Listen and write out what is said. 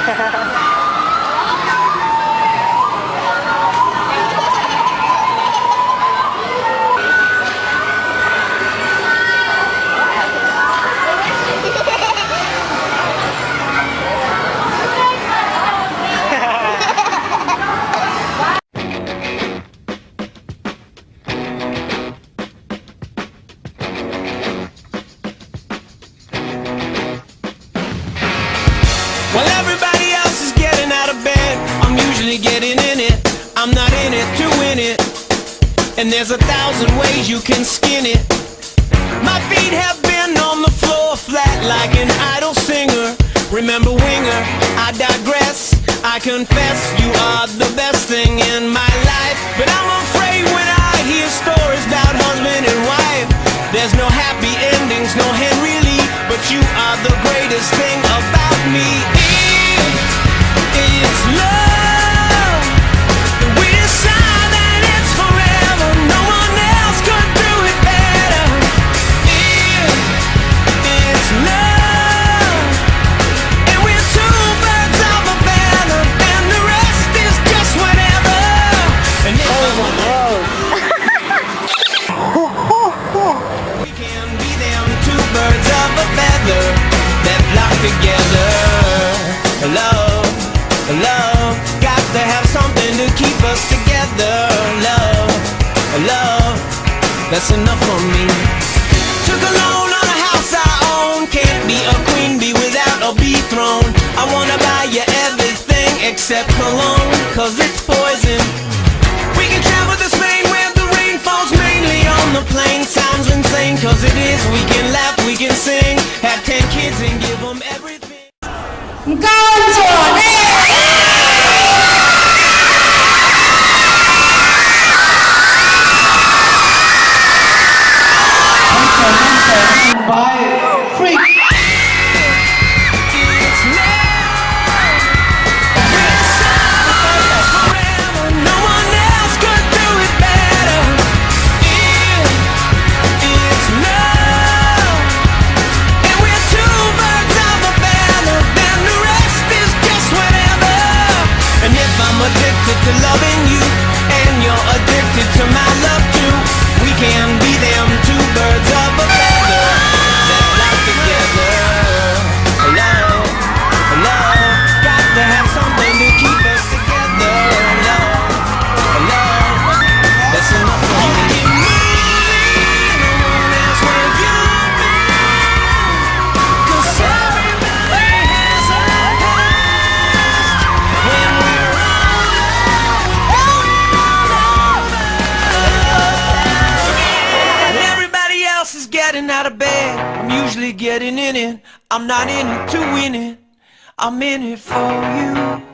While everybody else is getting out of bed, I'm usually getting in it. I'm not in it to win it, and there's 1,000 ways you can skin it. My feet have been on the floor flat like an idle singer. Remember Winger, I digress. I confess you are the best thing in my life, but I'm afraid when I hear stories about husband and wife, there's no happy endings, no Henry Lee, but you are the greatest thing about me. It's love. We decide that it's forever. No one else could do it better. It's love. And we're two birds of a feather, and the rest is just whatever. And if we can be them two birds of a feather that flock together. Love, love, got to have something to keep us together. Love, love, that's enough for me. Took a loan on a house I own. Can't be a queen bee without a bee throne. I wanna buy you everything except cologne, cause it's poison. We can travel to Spain where the rain falls mainly on the plain. Sounds insane, cause it is. We can laugh, we can sing, have 10 kids and give them everything. 干左内。Addicted to loving you, and you're addicted to my love too. We can be them two birds of a feather that fly together. Love, love, got to have something to keep us together. Love, love, that's enough for me. Keep moving, no one else will you be, 'cause everybody has a past. When we're getting out of bed, I'm usually getting in it. I'm not in it to win it, I'm in it for you.